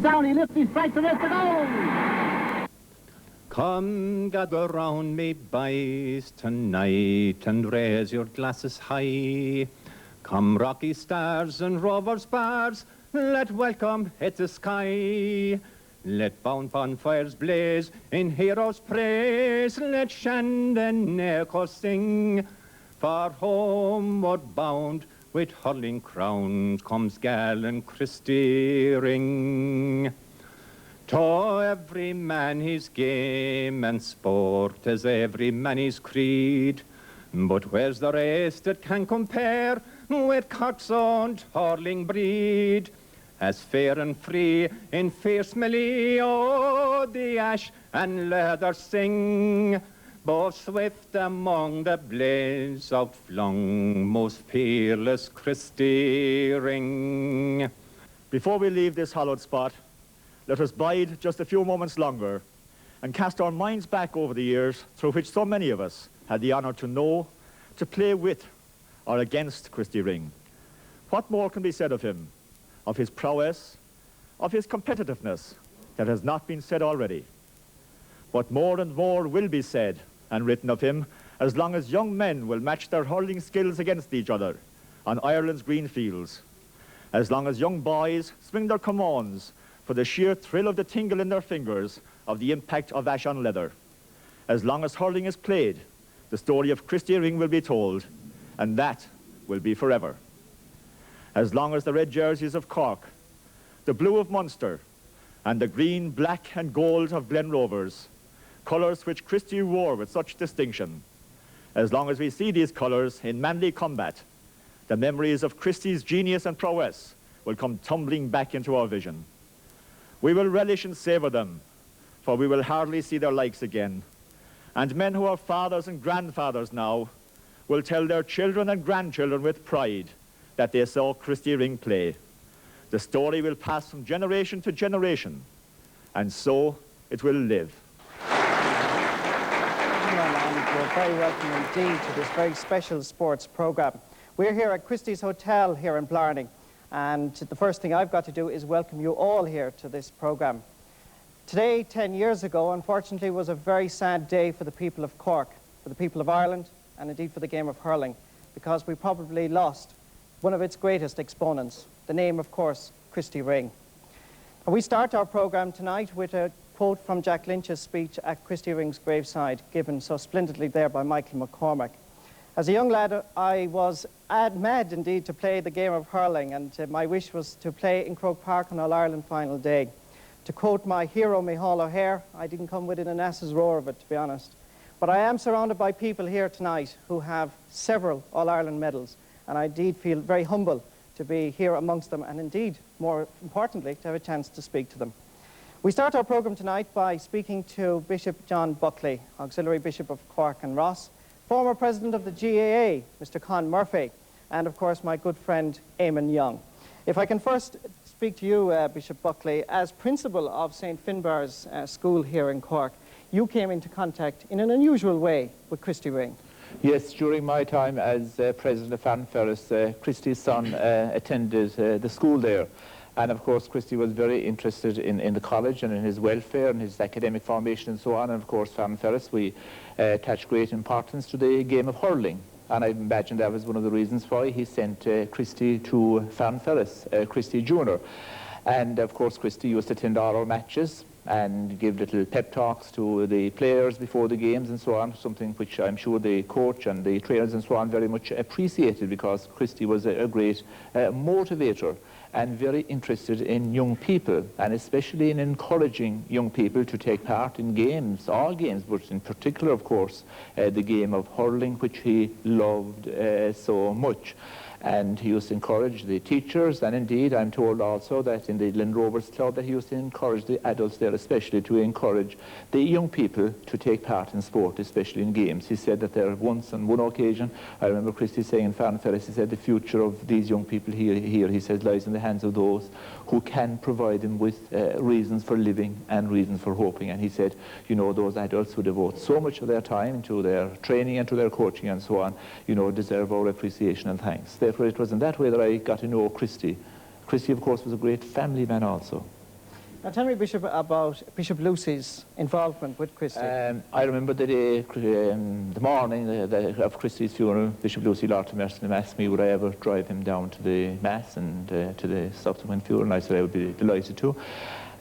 Down, he lifts, he strikes the wrist to goal. Come, gather round me, boys, tonight, and raise your glasses high. Come, rocky stars and rover spars, let welcome hit the sky. Let bound bonfires blaze in heroes' praise, let Shandon echo sing. For homeward bound, with hurling crowns, comes gallant Christy ring. To every man his game and sport, as every man his creed. But where's the race that can compare with Cork's own hurling breed? As fair and free in fierce melee, oh, the ash and leather sing. Both swift among the blades outflung, most fearless Christy ring. Before we leave this hallowed spot, let us bide just a few moments longer and cast our minds back over the years through which so many of us had the honour to know, to play with, or against Christy Ring. What more can be said of him, of his prowess, of his competitiveness, that has not been said already? But more and more will be said and written of him as long as young men will match their hurling skills against each other on Ireland's green fields, as long as young boys swing their commands for the sheer thrill of the tingle in their fingers of the impact of ash on leather. As long as hurling is played, the story of Christy Ring will be told, and that will be forever. As long as the red jerseys of Cork, the blue of Munster, and the green, black and gold of Glen Rovers, colours which Christy wore with such distinction, as long as we see these colours in manly combat, the memories of Christy's genius and prowess will come tumbling back into our vision. We will relish and savour them, for we will hardly see their likes again. And men who are fathers and grandfathers now will tell their children and grandchildren with pride that they saw Christy Ring play. The story will pass from generation to generation, and so it will live. You're very welcome indeed to this very special sports programme. We're here at Christie's Hotel here in Blarney. And the first thing I've got to do is welcome you all here to this programme. Today, 10 years ago, unfortunately, was a very sad day for the people of Cork, for the people of Ireland, and indeed for the game of hurling, because we probably lost one of its greatest exponents, the name, of course, Christy Ring. And we start our programme tonight with a quote from Jack Lynch's speech at Christy Ring's graveside, given so splendidly there by Michael McCormack. As a young lad, I was mad indeed to play the game of hurling, and my wish was to play in Croke Park on All-Ireland final day. To quote my hero, Micheál O'Hare, I didn't come within an ass's roar of it, to be honest. But I am surrounded by people here tonight who have several All-Ireland medals, and I indeed feel very humble to be here amongst them, and indeed, more importantly, to have a chance to speak to them. We start our programme tonight by speaking to Bishop John Buckley, Auxiliary Bishop of Cork and Ross, former President of the GAA, Mr. Con Murphy, and of course my good friend Eamon Young. If I can first speak to you, Bishop Buckley, as Principal of St. Finbarr's School here in Cork, you came into contact in an unusual way with Christy Ring. Yes, during my time as President of Fanferris, Christy's son attended the school there. And of course, Christy was very interested in the college and in his welfare and his academic formation and so on. And of course, Fanferris, we attached great importance to the game of hurling. And I imagine that was one of the reasons why he sent Christy to Fanferris, Christy Jr. And of course, Christy used to attend all our matches and give little pep talks to the players before the games and so on, something which I'm sure the coach and the trainers and so on very much appreciated, because Christy was a great motivator and very interested in young people, and especially in encouraging young people to take part in games, all games, but in particular, of course, the game of hurling, which he loved so much. And he used to encourage the teachers, and indeed I'm told also that in the Glen Rovers Club that he used to encourage the adults there especially to encourage the young people to take part in sport, especially in games. He said that there once on one occasion, I remember Christy saying in Fanferris, he said the future of these young people here, he says, lies in the hands of those who can provide them with reasons for living and reasons for hoping. And he said, you know, those adults who devote so much of their time to their training and to their coaching and so on, you know, deserve our appreciation and thanks. Therefore, it was in that way that I got to know Christy. Christy, of course, was a great family man also. Now tell me, Bishop, about Bishop Lucy's involvement with Christy. I remember the day, the morning of Christy's funeral. Bishop Lucy Lord to Mercy asked me would I ever drive him down to the Mass and to the subsequent funeral, and I said I would be delighted to.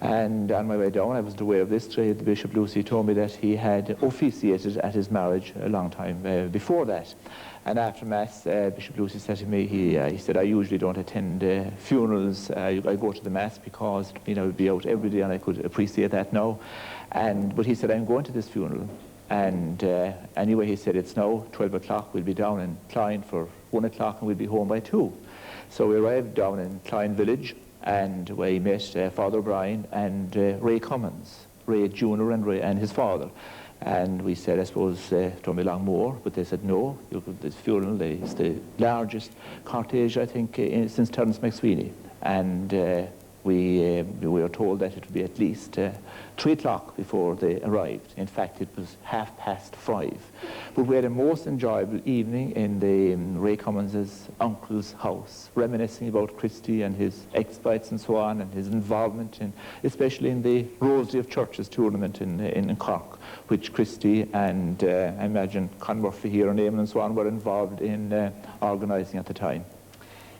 And on my way down, I wasn't aware of this. The Bishop Lucy told me that he had officiated at his marriage a long time before that. And after Mass, Bishop Lucy said to me, he said, I usually don't attend funerals. I go to the Mass because, you know, I would be out every day, and I could appreciate that now. But he said, I'm going to this funeral. And anyway, he said, it's now 12 o'clock. We'll be down in Clyne for 1 o'clock, and we'll be home by 2. So we arrived down in Clyne village, and we met Father O'Brien and Ray Cummins, Ray Jr. and his father. And we said, I suppose, don't be long more, but they said, no, this funeral is the largest cortege, I think, since Terence McSweeney. And we were told that it would be at least 3 o'clock before they arrived. In fact, it was 5:30. But we had a most enjoyable evening in the Ray Cummins' uncle's house, reminiscing about Christy and his exploits and so on, and his involvement, especially in the Rosary of Churches tournament in Cork, which Christy and I imagine Con Murphy here and Eamon and so on were involved in organising at the time.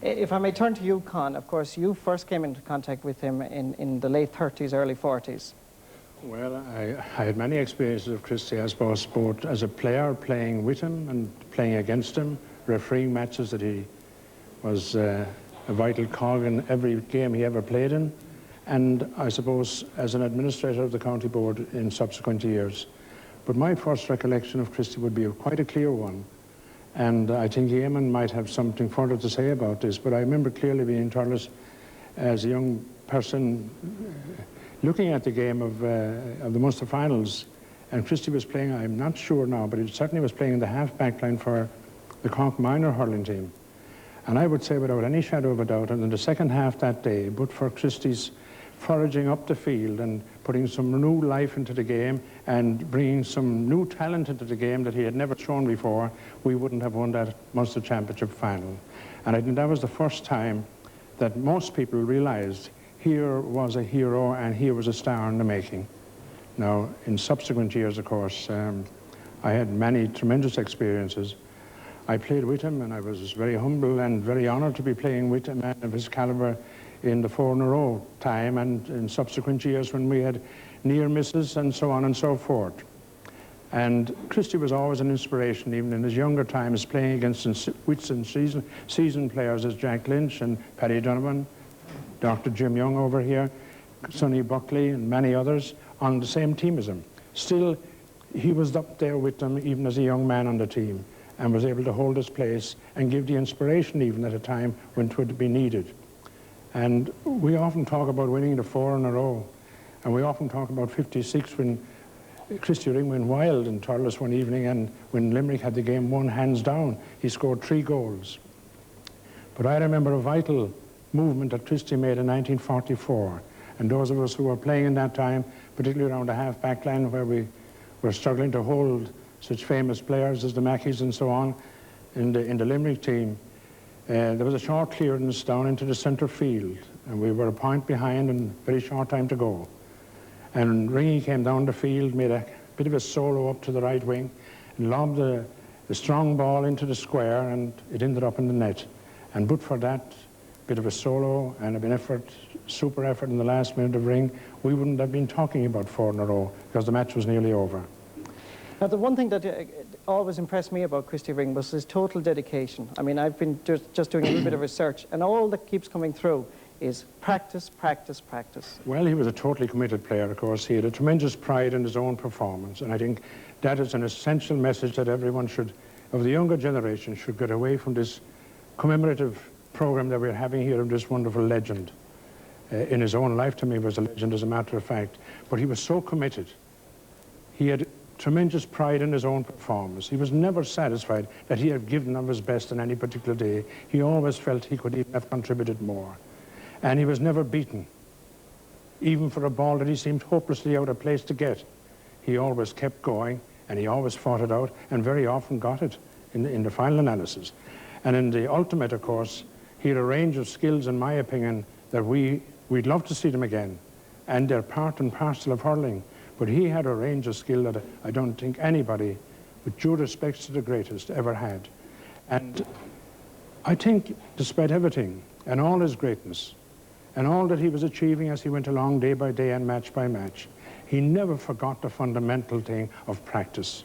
If I may turn to you, Con, of course, you first came into contact with him in the late 30s, early 40s. Well, I had many experiences of Christy, I suppose, both as a player playing with him and playing against him, refereeing matches that he was a vital cog in every game he ever played in, and I suppose as an administrator of the county board in subsequent years. But my first recollection of Christy would be quite a clear one. And I think Eamon might have something further to say about this, but I remember clearly being in Thurles as a young person looking at the game of the Munster finals, and Christy was playing, I'm not sure now, but he certainly was playing in the half-back line for the Cork minor hurling team. And I would say without any shadow of a doubt, and in the second half that day, but for Christy's foraging up the field and putting some new life into the game and bringing some new talent into the game that he had never shown before, we wouldn't have won that Munster Championship final. And I think that was the first time that most people realised here was a hero and here was a star in the making. Now, in subsequent years, of course, I had many tremendous experiences. I played with him, and I was very humble and very honoured to be playing with a man of his calibre in the 4 in a row time, and in subsequent years when we had near misses and so on and so forth. And Christy was always an inspiration, even in his younger times, playing against wits and seasoned players as Jack Lynch and Paddy Donovan, Dr. Jim Young over here, Sonny Buckley and many others on the same team as him. Still, he was up there with them even as a young man on the team, and was able to hold his place and give the inspiration even at a time when it would be needed. And we often talk about winning the 4 in a row, and we often talk about 56 when Christy Ring went wild in Thurles one evening, and when Limerick had the game won hands down, he scored 3 goals. But I remember a vital movement that Christy made in 1944, and those of us who were playing in that time, particularly around the half-back line where we were struggling to hold such famous players as the Mackeys and so on in the Limerick team, there was a short clearance down into the centre field, and we were a point behind and very short time to go. And Ringy came down the field, made a bit of a solo up to the right wing, and lobbed the strong ball into the square, and it ended up in the net. And but for that bit of a solo and an effort, super effort in the last minute of Ring, we wouldn't have been talking about 4 in a row, because the match was nearly over. Now, the one thing that always impressed me about Christy Ring was his total dedication. I mean, I've been just doing a little bit of research, and all that keeps coming through is practice, practice, practice. Well, he was a totally committed player, of course. He had a tremendous pride in his own performance, and I think that is an essential message that everyone should, of the younger generation, should get away from this commemorative program that we're having here of this wonderful legend. In his own lifetime, he was a legend, as a matter of fact, but he was so committed. He had tremendous pride in his own performance. He was never satisfied that he had given of his best on any particular day. He always felt he could even have contributed more. And he was never beaten, even for a ball that he seemed hopelessly out of place to get. He always kept going, and he always fought it out, and very often got it in the final analysis. And in the ultimate, of course, he had a range of skills, in my opinion, that we'd love to see them again. and they're part and parcel of hurling. But he had a range of skill that I don't think anybody, with due respect to the greatest, ever had. And I think, despite everything, and all his greatness, and all that he was achieving as he went along day by day and match by match, he never forgot the fundamental thing of practice.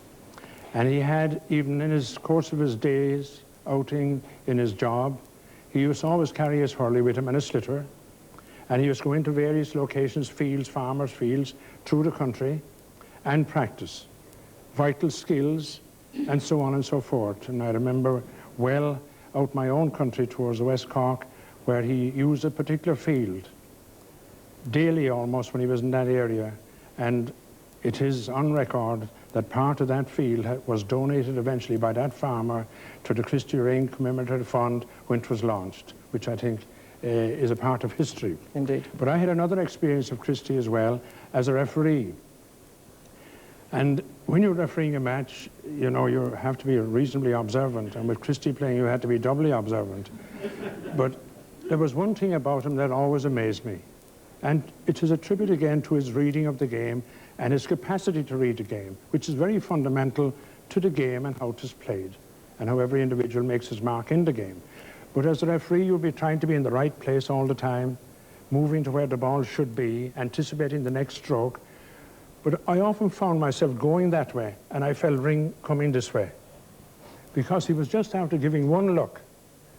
And he had, even in his course of his days, outing in his job, he used to always carry his hurley with him and a slitter, and he used to go into various locations, fields, farmers' fields, through the country, and practice vital skills, and so on and so forth. And I remember well out my own country towards the West Cork, where he used a particular field daily almost when he was in that area, and it is on record that part of that field was donated eventually by that farmer to the Christy Ring Commemorative Fund when it was launched, which I think is a part of history. Indeed. But I had another experience of Christy as well as a referee. And when you're refereeing a match, you know, you have to be reasonably observant, and with Christy playing, you had to be doubly observant. But there was one thing about him that always amazed me, and it is a tribute again to his reading of the game and his capacity to read the game, which is very fundamental to the game and how it is played, and how every individual makes his mark in the game. But as a referee, you'll be trying to be in the right place all the time, moving to where the ball should be, anticipating the next stroke. But I often found myself going that way, and I felt Ring coming this way, because he was just after giving one look,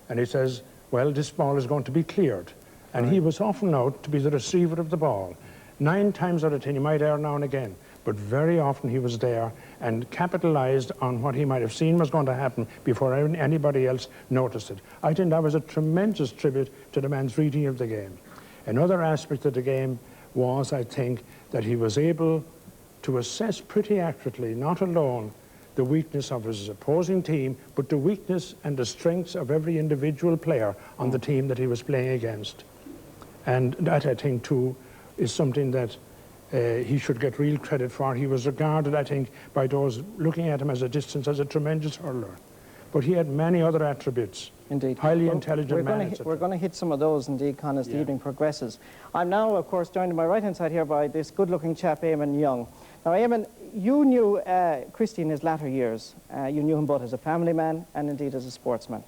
and he says, well, this ball is going to be cleared. And he was often out to be the receiver of the ball. 9 times out of 10, he might err now and again, but very often he was there and capitalized on what he might have seen was going to happen before anybody else noticed it. I think that was a tremendous tribute to the man's reading of the game. Another aspect of the game was, I think, that he was able to assess pretty accurately, not alone the weakness of his opposing team, but the weakness and the strengths of every individual player on the team that he was playing against. And that, I think, too, is something that he should get real credit for. He was regarded, I think, by those looking at him as a distance as a tremendous hurler. But he had many other attributes. Indeed. Highly intelligent man. We're going to hit some of those, indeed, Con, as the evening progresses. I'm now, of course, joined on my right-hand side here by this good-looking chap, Eamon Young. Now, Eamon, you knew Christy in his latter years. You knew him both as a family man and, indeed, as a sportsman.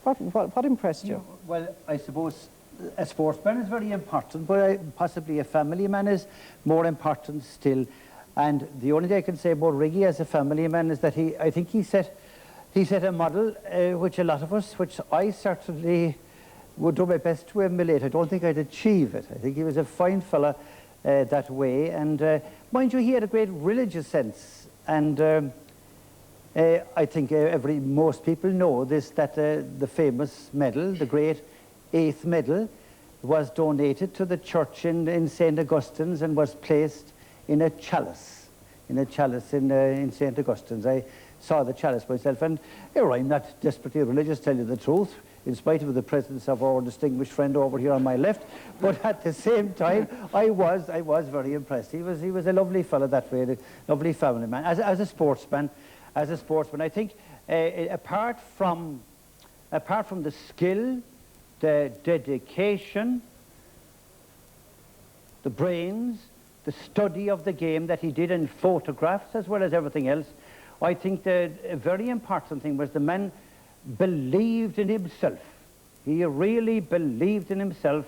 What impressed you? Well, I suppose a sportsman is very important, but possibly a family man is more important still. And the only thing I can say about Riggy as a family man is that I think he set a model which a lot of us, which I certainly would do my best to emulate. I don't think I'd achieve it. I think he was a fine fella that way. And mind you, he had a great religious sense. And I think most people know this, that the famous medal, the great 8th medal, was donated to the church in St. Augustine's and was placed in a chalice in St. Augustine's. I saw the chalice myself, and I'm not desperately religious, tell you the truth, in spite of the presence of our distinguished friend over here on my left, but at the same time, I was very impressed. He was a lovely fellow that way, a lovely family man. As a sportsman, I think apart from the skill, the dedication, the brains, the study of the game that he did in photographs as well as everything else, I think the very important thing was the man believed in himself. He really believed in himself,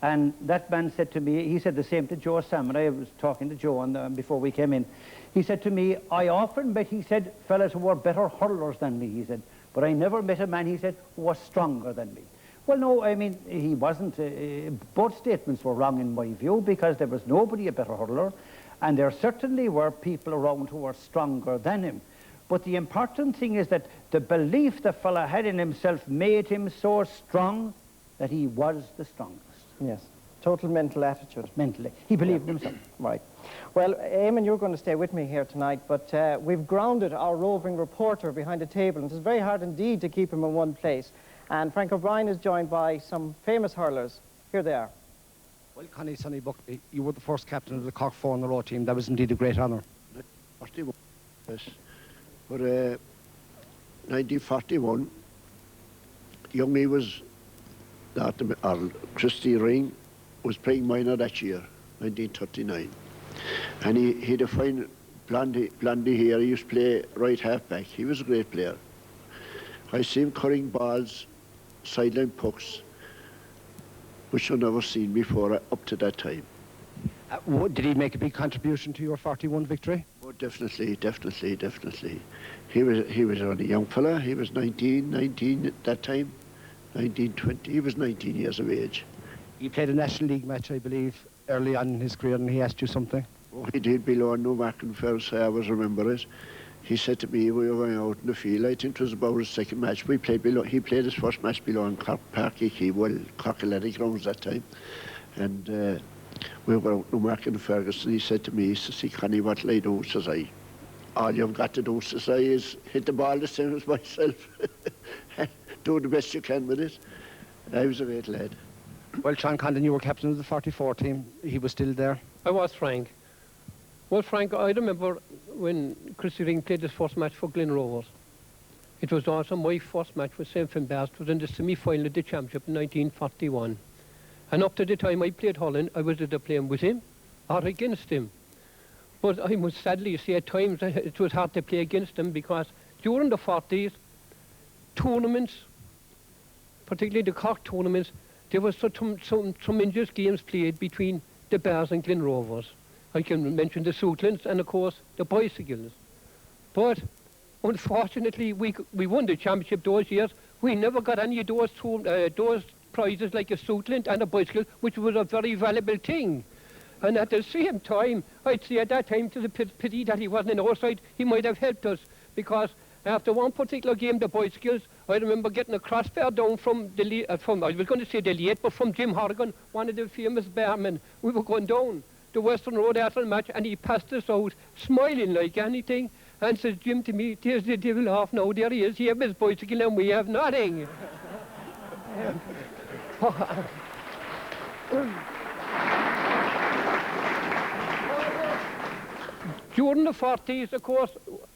and that man said to me, he said the same to Joe Salmon. I was talking to Joe before we came in. He said to me, I often met, he said, fellas who were better hurlers than me, he said, but I never met a man, he said, who was stronger than me. Well, no, I mean, he wasn't, both statements were wrong in my view, because there was nobody a better hurler, and there certainly were people around who were stronger than him. But the important thing is that the belief the fella had in himself made him so strong that he was the strongest. Yes, total mental attitude. Mentally. He believed in himself. Right. Well, Eamon, you're going to stay with me here tonight, but we've grounded our roving reporter behind a table, and it's very hard indeed to keep him in one place. And Frank O'Brien is joined by some famous hurlers. Here they are. Well, Connie Sonny Buckley, you were the first captain of the Cork 4 in a row team. That was indeed a great honour. 41, yes. But 1941, young me was, Christy Ring was playing minor that year. 1939. And he had a fine blondie hair. He used to play right half-back. He was a great player. I see him currying balls, sideline pucks, which I've never seen before up to that time. Did he make a big contribution to your 41 victory? Oh, definitely. He was only a young fella. He was 19 at that time, 19, 20. He was 19 years of age. He played a National League match, I believe, early on in his career, and he asked you something? Oh, he did below Newmark and Ferris. I always remember it. He said to me, we were going out in the field. I think it was about his second match. We played below. He played his first match below in Cork Park, Cork Athletic Grounds that time. And we were out Newmark and Fergus, and he said to me, he says, see, Connie, what'll I do? Says I, all you've got to do, says I, is hit the ball the same as myself. Do the best you can with it. And I was a great lad. Well, Sean Condon, you were captain of the 44 team. He was still there. I was, Frank. Well, Frank, I remember when Christy Ring played his first match for Glen Rovers. It was also my first match with St. Finbarr's. It was in the semi-final of the championship in 1941. And up to the time I played Holland, I was either playing with him or against him. But I must sadly say at times it was hard to play against him, because during the 40s, tournaments, particularly the Cork tournaments, there was some tremendous games played between the Bears and Glen Rovers. I can mention the Suitlands and, of course, the Bicycles. But unfortunately, we won the championship those years. We never got any of those prizes like a Suitland and a Bicycle, which was a very valuable thing. And at the same time, I'd say at that time, to the pity that he wasn't in our side, he might have helped us, because after one particular game, the Bicycles, I remember getting a crossbar down from I was going to say the late, but from Jim Horrigan, one of the famous barmen. We were going down the Western Road after the match, and he passed us out, smiling like anything, and says, Jim, to me, there's the devil off now, there he is, he has his bicycle and we have nothing. During the 40s, of course,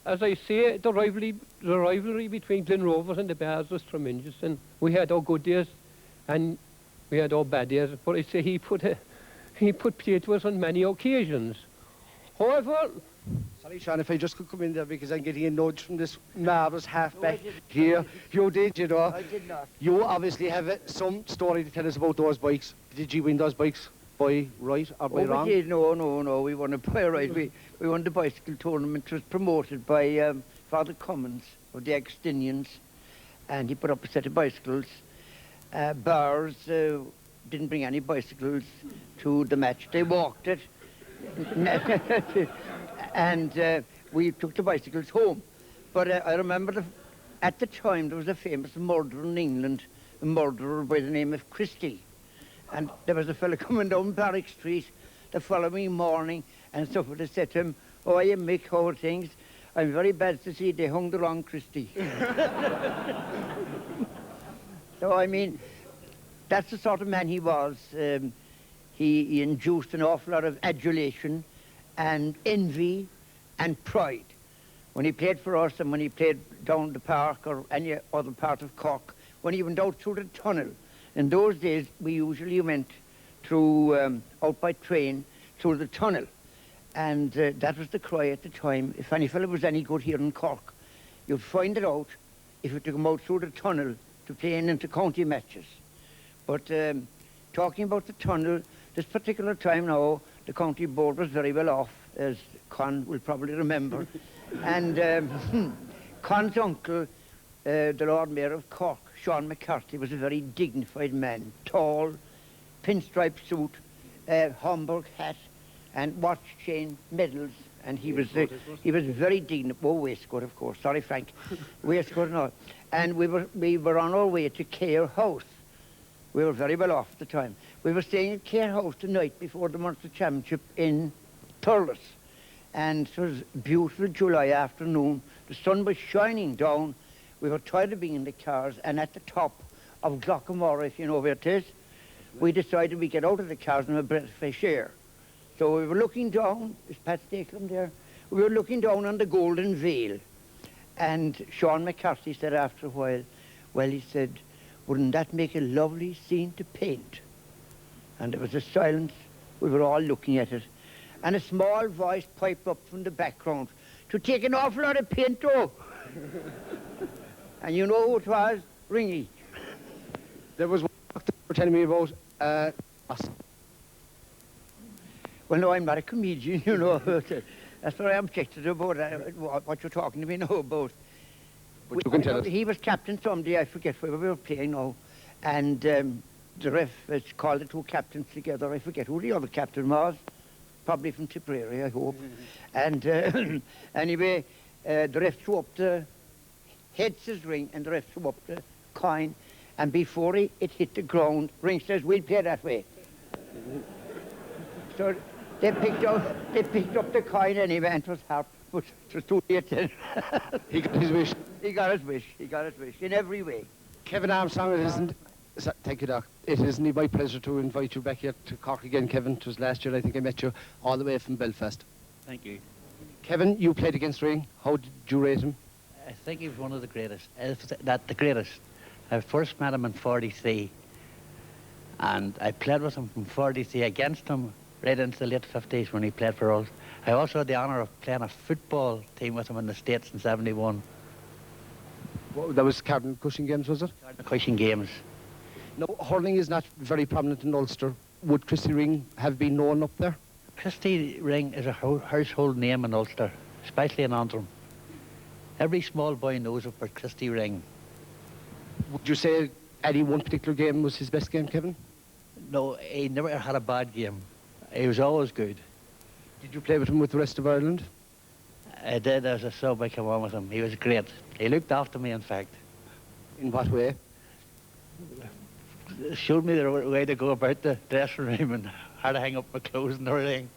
as I say, the rivalry between Glen Rovers and the Bears was tremendous, and we had our good days and we had our bad days. But I say he put play to us on many occasions. However, sorry, Sean, if I just could come in there, because I'm getting a nudge from this marvellous halfback here. You did, you know. I did not. You obviously have some story to tell us about those bikes. Did you win those bikes by right or by wrong? We did. No. We won it by right. We won the bicycle tournament. It was promoted by Father Cummins of the Agustinians, and he put up a set of bicycles. Bars didn't bring any bicycles to the match. They walked it. And we took the bicycles home. But I remember at the time there was a famous murderer in England, a murderer by the name of Christy. And there was a fellow coming down Barrack Street the following morning, and somebody said to him, "Oh, you Mick, how are things? I'm very bad to see they hung the wrong Christy." So, I mean, that's the sort of man he was. He induced an awful lot of adulation and envy and pride. When he played for us and when he played down the park or any other part of Cork, when he went out through the tunnel, in those days we usually went through, out by train, through the tunnel. And that was the cry at the time. If any fellow was any good here in Cork, you'd find it out if you took him out through the tunnel to play in inter-county matches. But talking about the tunnel, this particular time now, the county board was very well off, as Con will probably remember. And Con's uncle, the Lord Mayor of Cork, Sean McCarthy, was a very dignified man, tall, pinstripe suit, Homburg hat, and watch chain medals. And he was very dignified. Oh, waistcoat, of course. Sorry, Frank. Waistcoat and all. And we were on our way to Care House. We were very well off at the time. We were staying at Care House the night before the Munster Championship in Thurles. And it was a beautiful July afternoon. The sun was shining down. We were tired of being in the cars, and at the top of Glockamore, if you know where it is, we decided we'd get out of the cars and have a breath of fresh air. So we were looking down, is Pat Stakelum there? We were looking down on the Golden Vale. And Sean McCarthy said after a while, well, he said, wouldn't that make a lovely scene to paint? And there was a silence We were all looking at it. And a small voice piped up from the background, to take an awful lot of pinto. And you know who it was? Ringy. There was one doctor telling me about us. Well, no, I'm not a comedian, you know. That's what I objected about, what you're talking to me now about. But you can tell us. He was captain someday, I forget where we were playing now. And the ref has called the two captains together. I forget who the other captain was. Probably from Tipperary, I hope. And anyway, the ref threw up the heads' ring, and the ref threw up the coin. And before it hit the ground, Ring says, "We'll play that way." So they picked up the coin anyway, and it was hard, but it was too late then. He got his wish. He got his wish. He got his wish in every way. Kevin Armstrong, it isn't. Thank you, Doc. It isn't my pleasure to invite you back here to Cork again, Kevin. It was last year, I think I met you all the way from Belfast. Thank you. Kevin, you played against Ring. How did you rate him? I think he was one of the greatest. Not the greatest. I first met him in 43, and I played with him from 43 against him right into the late 50s when he played for us. I also had the honour of playing a football team with him in the States in 71. Well, that was Cardinal Cushing Games, was it? The Cushing Games. No, hurling is not very prominent in Ulster. Would Christy Ring have been known up there? Christy Ring is a household name in Ulster, especially in Antrim. Every small boy knows about Christy Ring. Would you say any one particular game was his best game, Kevin? No, he never had a bad game. He was always good. Did you play with him with the rest of Ireland? I did as a sub. I came on with him. He was great. He looked after me, in fact. In what way? Showed me the way to go about the dressing room and how to hang up my clothes and everything.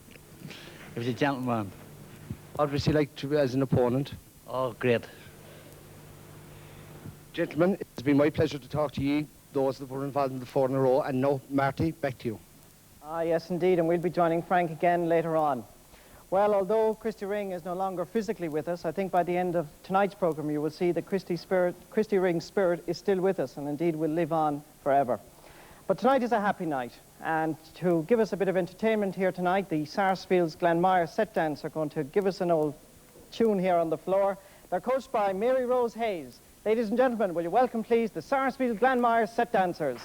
He was a gentleman. What was he like as an opponent? Oh, great. Gentlemen, it's been my pleasure to talk to you, those that were involved in the 4 in a row. And now, Marty, back to you. Yes, indeed, and we'll be joining Frank again later on. Well, although Christy Ring is no longer physically with us, I think by the end of tonight's programme you will see that Christy Ring's spirit is still with us and indeed will live on forever. But tonight is a happy night, and to give us a bit of entertainment here tonight, the Sarsfield's Glenmire Set Dance are going to give us an old tune here on the floor. They're coached by Mary Rose Hayes. Ladies and gentlemen, will you welcome please the Sarsfield Glenmire Set Dancers.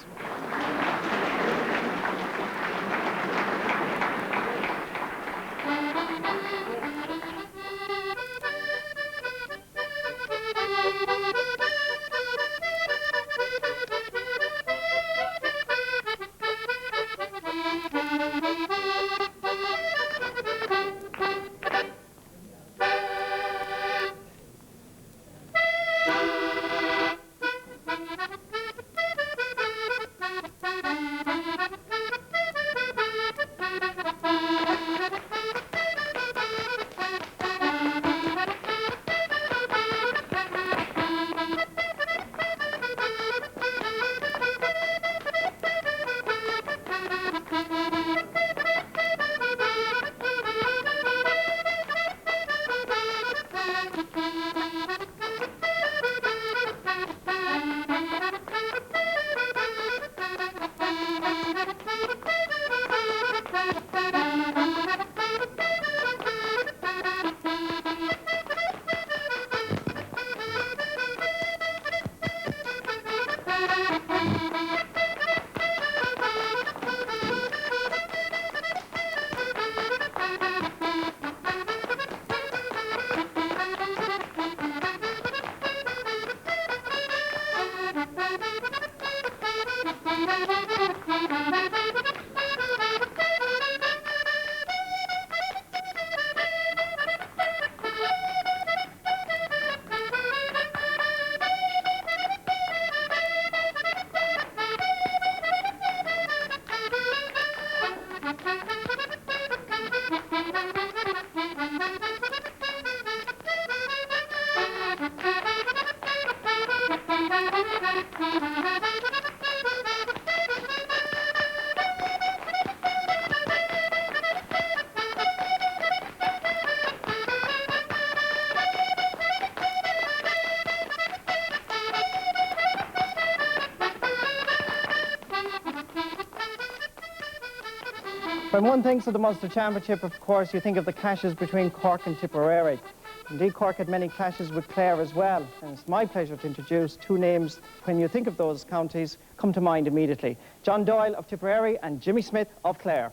When one thinks of the Munster Championship, of course, you think of the clashes between Cork and Tipperary. Indeed, Cork had many clashes with Clare as well, and it's my pleasure to introduce two names, when you think of those counties, come to mind immediately. John Doyle of Tipperary and Jimmy Smith of Clare.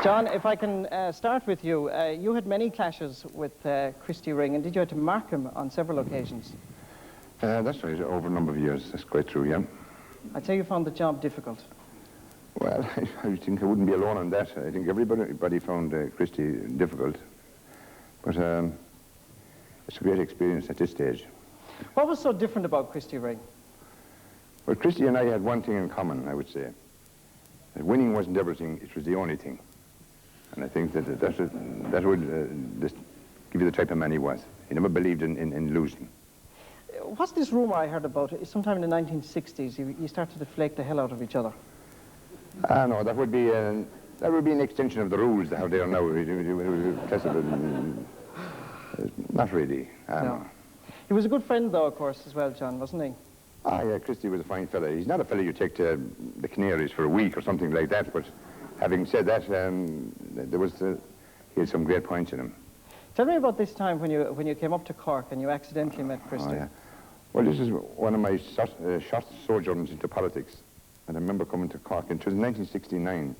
John, if I can start with you. You had many clashes with Christy Ring, and did you have to mark him on several occasions? That's right, over a number of years. That's quite true, yeah. I'd say you found the job difficult. Well, I think I wouldn't be alone on that. I think everybody found Christy difficult. But it's a great experience at this stage. What was so different about Christy Ring? Well, Christy and I had one thing in common, I would say. That winning wasn't everything, it was the only thing. And I think that would just give you the type of man he was. He never believed in losing. What's this rumour I heard about? Sometime in the 1960s, you started to flake the hell out of each other. No, that would be an extension of the rules, how they are now. Not really. No. He was a good friend, though, of course, as well, John, wasn't he? Ah, yeah, Christy was a fine fella. He's not a fella you take to the Canaries for a week or something like that, but having said that, he had some great points in him. Tell me about this time when you came up to Cork and you accidentally met Christy. Oh, yeah. Well, this is one of my short sojourns into politics. And I remember coming to Cork, and it was in 1969.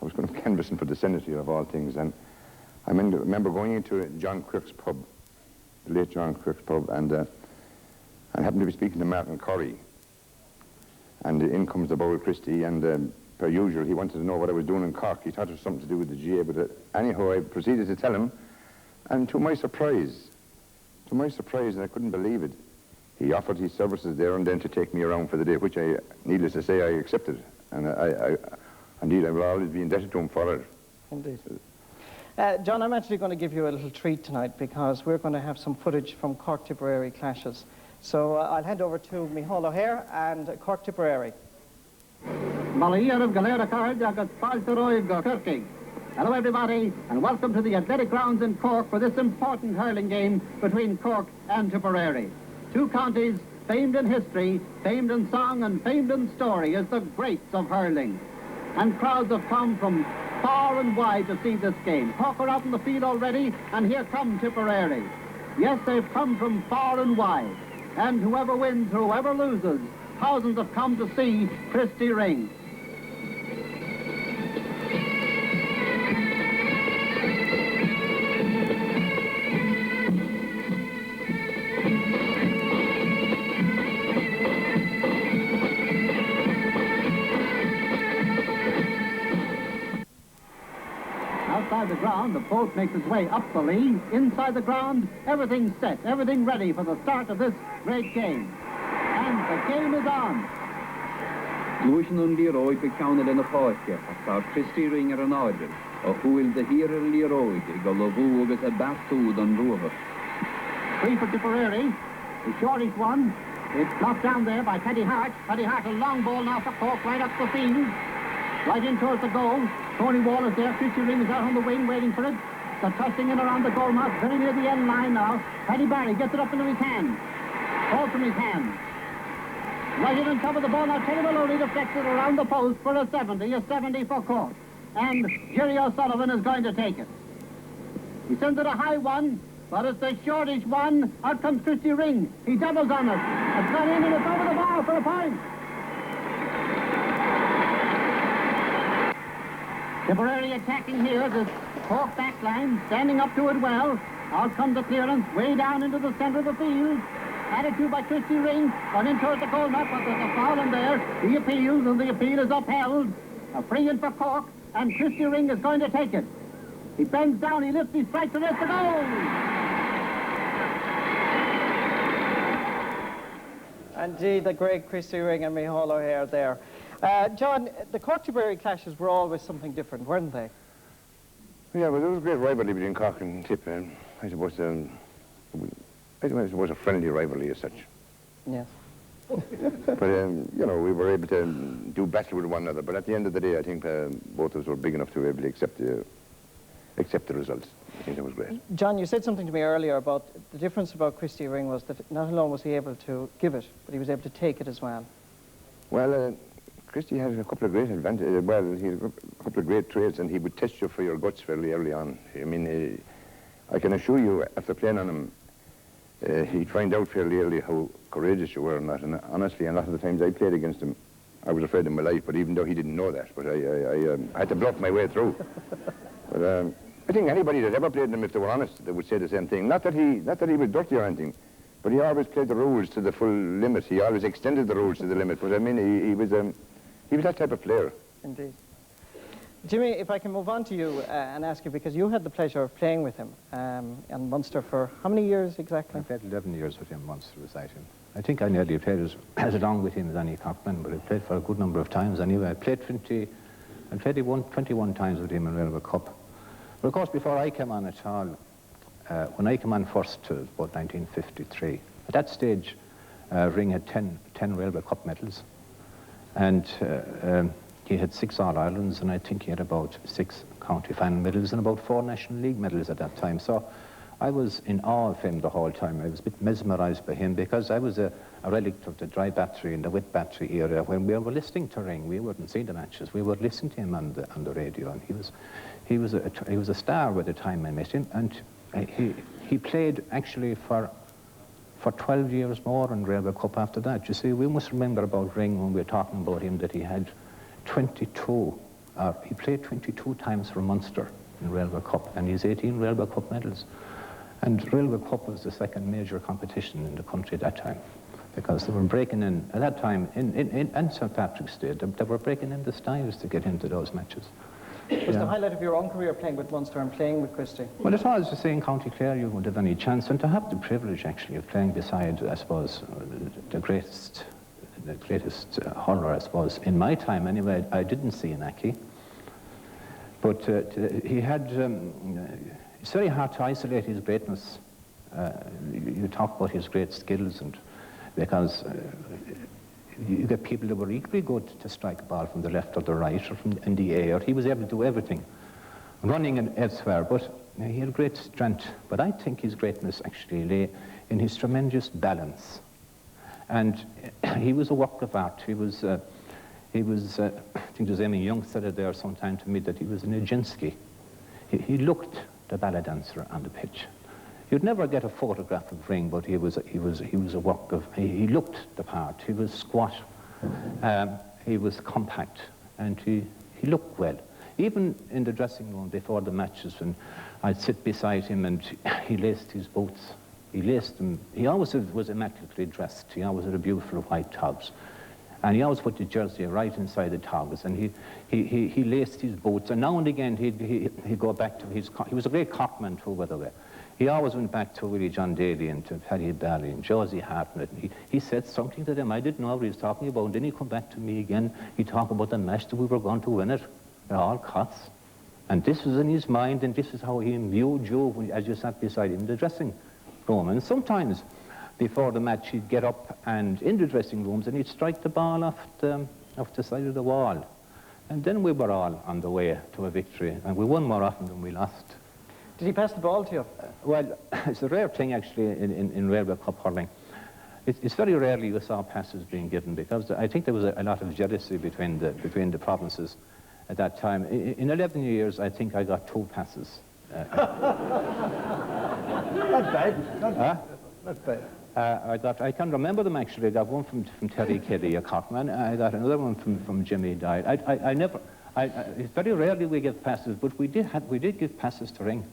I was going to canvassing for the Senate of all things, and I remember going into John Quirk's pub, the late John Quirk's pub, and happened to be speaking to Martin Corrie. And in comes the Bowl Christy, and per usual, he wanted to know what I was doing in Cork. He thought it was something to do with the GA, but anyhow, I proceeded to tell him, and to my surprise, and I couldn't believe it, he offered his services there and then to take me around for the day, which needless to say, I accepted. And indeed, I will always be indebted to him for it. Indeed. John, I'm actually going to give you a little treat tonight because we're going to have some footage from Cork-Tipperary clashes. So I'll hand over to Micheál O'Hare and Cork-Tipperary. Hello everybody, and welcome to the athletic grounds in Cork for this important hurling game between Cork and Tipperary. Two counties famed in history, famed in song, and famed in story as the greats of hurling. And crowds have come from far and wide to see this game. Cork are out in the field already, and here come Tipperary. Yes, they've come from far and wide. And whoever wins, whoever loses, thousands have come to see Christy Ring. Outside the ground, the boat makes its way up the Lee. Inside the ground, everything's set, everything ready for the start of this great game. And the game is on. Luishin an líróid be ceanna in a páiste, tá Christy Ring an áidir, a chuil de hír an líróid I go lobú agus a bastúd an ruha. Free for Tipperary, the shortish one. It's knocked down there by Paddy Hart. Paddy Hart, a long ball now for Cork, right up the field. Right in towards the goal. Tony Wall is there. Christy Ring is out on the wing waiting for it. They're tossing in around the goal mouth, very near the end line now. Paddy Barry gets it up into his hand. Ball from his hand. Right in on top of the ball now. Teddy Maloney deflects it around the post for a 70 for Cork. And Jerry O'Sullivan is going to take it. He sends it a high one, but it's the shortish one. Out comes Christy Ring. He doubles on it. It's got in and it's over the bar for a point. Tipperary attacking here, the Cork back line, standing up to it well. Out comes the clearance, way down into the centre of the field. Attitude by Christy Ring, on in towards the goal net, but there's a foul in there. He appeals, and the appeal is upheld. A free in for Cork, and Christy Ring is going to take it. He bends down, he lifts, he strikes, and it's the goal! Indeed, the great Christy Ring and Micheál O'Hare there. John, the Cork-Tipperary clashes were always something different, weren't they? Yeah, well, there was a great rivalry between Cork and Tip. I suppose it was a friendly rivalry as such. Yes. But, you know, we were able to do battle with one another. But at the end of the day, I think both of us were big enough to be able to accept the results. I think that was great. John, you said something to me earlier about the difference about Christy Ring was that not alone was he able to give it, but he was able to take it as well. Well, Christy had a couple of great advantages. Well, he had a couple of great traits, and he would test you for your guts fairly early on. I mean, I can assure you, after playing on him, he'd find out fairly early how courageous you were and that. And honestly, a lot of the times I played against him, I was afraid of my life, but even though he didn't know that, but I had to bluff my way through. But I think anybody that ever played him, if they were honest, they would say the same thing. Not that he was dirty or anything, but he always played the rules to the full limit. He always extended the rules to the limit. But I mean, he was that type of player. Indeed. Jimmy, if I can move on to you and ask you, because you had the pleasure of playing with him in Munster for how many years exactly? I played 11 years with him, Munster beside him. I think I nearly played as long with him as any Cockman, but I played for a good number of times anyway. I played 21 times with him in Railway Cup. But of course, before I came on at all, when I came on first, about 1953, at that stage, Ring had 10 Railway Cup medals, and he had 6 All-Irelands, and I think he had about 6 county final medals and about 4 National League medals at that time. So I was in awe of him the whole time. I was a bit mesmerised by him because I was a relict of the dry battery and the wet battery era. When we were listening to Ring, we wouldn't see the matches. We would listen to him on the radio, and he was a star by the time I met him, and he played actually for 12 years more in Railway Cup after that. You see, we must remember about Ring when we're talking about him that he had 22, he played 22 times for Munster in Railway Cup, and he's 18 Railway Cup medals. And Railway Cup was the second major competition in the country at that time, because they were breaking in, at that time, in St. Patrick's Day, they were breaking in the styles to get into those matches. Was the highlight of your own career playing with Munster and playing with Christy? Well, it was to say in County Clare you wouldn't have any chance, and to have the privilege actually of playing beside, I suppose, the greatest hurler, I suppose, in my time anyway. I didn't see an Aki, but he had, it's very hard to isolate his greatness. You talk about his great skills, and because you get people that were equally good to strike a ball from the left or the right or from in the air. He was able to do everything, running and elsewhere, but he had great strength. But I think his greatness actually lay in his tremendous balance. And he was a work of art. I think there's Amy Young said it there sometime to me, that he was an Nijinsky. He looked the ballet dancer on the pitch. You'd never get a photograph of Ring, but he was a work of, he looked the part. He was squat, he was compact, and he looked well. Even in the dressing room before the matches, when I'd sit beside him and he laced his boots. He laced them. He always was immaculately dressed. He always had a beautiful white togs. And he always put the jersey right inside the togs, and he laced his boots. And now and again he'd go back to his, he was a great cockman too, by the way. He always went back to Willie John Daly and to Paddy Bally and Josie Hartnett. He said something to them. I didn't know what he was talking about. And then he come back to me again. He talked about the match that we were going to win it at all costs. And this was in his mind, and this is how he imbued you as you sat beside him in the dressing room. And sometimes before the match he'd get up and in the dressing rooms and he'd strike the ball off the side of the wall. And then we were all on the way to a victory. And we won more often than we lost. Did he pass the ball to you? Well, it's a rare thing actually in Railway Cup hurling. It's very rarely you saw passes being given, because I think there was a lot of jealousy between the provinces at that time. In 11 years, I think I got 2 passes. Not bad. Not bad. I can remember them actually. I got one from Terry Kelly, a cockman. I got another one from Jimmy Dye. It's very rarely we give passes, but we did give passes to Ring,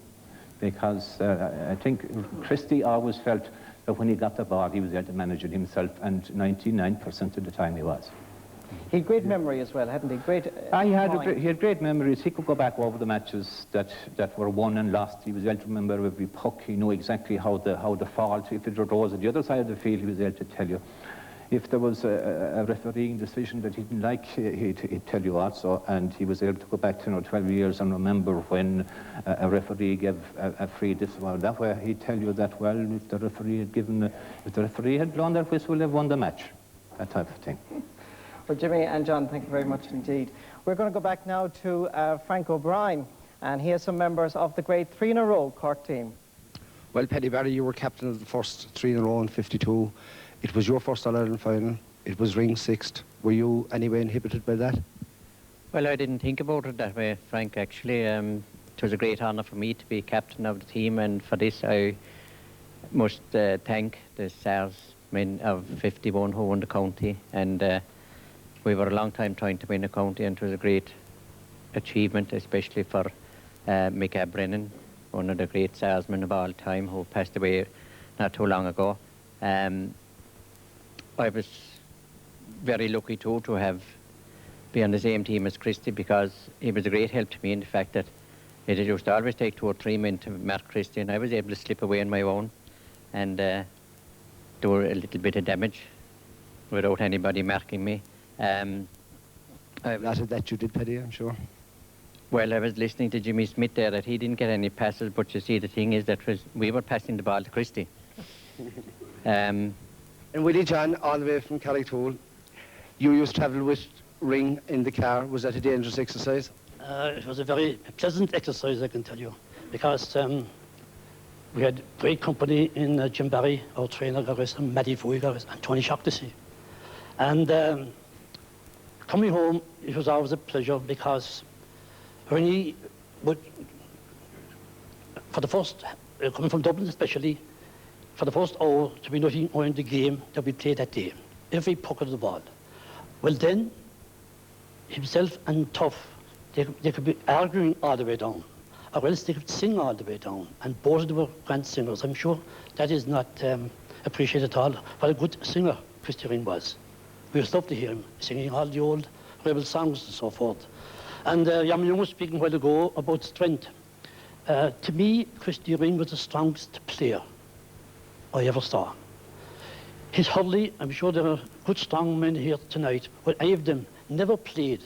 because I think Christy always felt that when he got the ball, he was able to manage it himself, and 99% of the time he was. He had great memory as well, hadn't he? He had great memories. He could go back over the matches that were won and lost. He was able to remember every puck. He knew exactly how the fault, if it rose at the other side of the field, he was able to tell you. If there was a refereeing decision that he didn't like, he'd tell you also, and he was able to go back to 12 years and remember when a referee gave a free disallowed. That way he'd tell you that, well, if the referee had blown that whistle, they'd won the match. That type of thing. Well, Jimmy and John, thank you very much indeed. We're going to go back now to Frank O'Brien. and he has some members of the great 3-in-a-row Cork team. Well, Paddy Barry, you were captain of the first 3 in a row in 52. It was your first All-Ireland final. It was ring 6th. Were you anyway inhibited by that? Well, I didn't think about it that way, Frank, actually. It was a great honour for me to be captain of the team, and for this I must thank the stars men of 51 who won the county, and we were a long time trying to win the county, and it was a great achievement, especially for Mick Brennan, one of the great salesmen of all time, who passed away not too long ago. I was very lucky too to be on the same team as Christy, because he was a great help to me in the fact that it used to always take 2 or 3 men to mark Christy, and I was able to slip away on my own and do a little bit of damage without anybody marking me. A lot of that you did, Paddy, I'm sure. Well, I was listening to Jimmy Smith there that he didn't get any passes, but you see, the thing is that we were passing the ball to Christy. And Willie John, all the way from Carricktool, you used to travel with Ring in the car. Was that a dangerous exercise? It was a very pleasant exercise, I can tell you, because we had great company in Jim Barry, our trainer, Matty Foy, and Tony Shaughnessy. And coming home, it was always a pleasure, because when he would, for the first, coming from Dublin especially, for the first hour to be nothing more in the game that we played that day, every puck of the ball. Well then, himself and Tough, they could be arguing all the way down, or else they could sing all the way down, and both of them were grand singers. I'm sure that is not appreciated at all. What a good singer Christy Ring was. We used to love to hear him singing all the old rebel songs and so forth. And Jan Young was speaking a while ago about strength. To me, Christy Ring was the strongest player I ever saw. His hurley, I'm sure there are good strong men here tonight, but any of them never played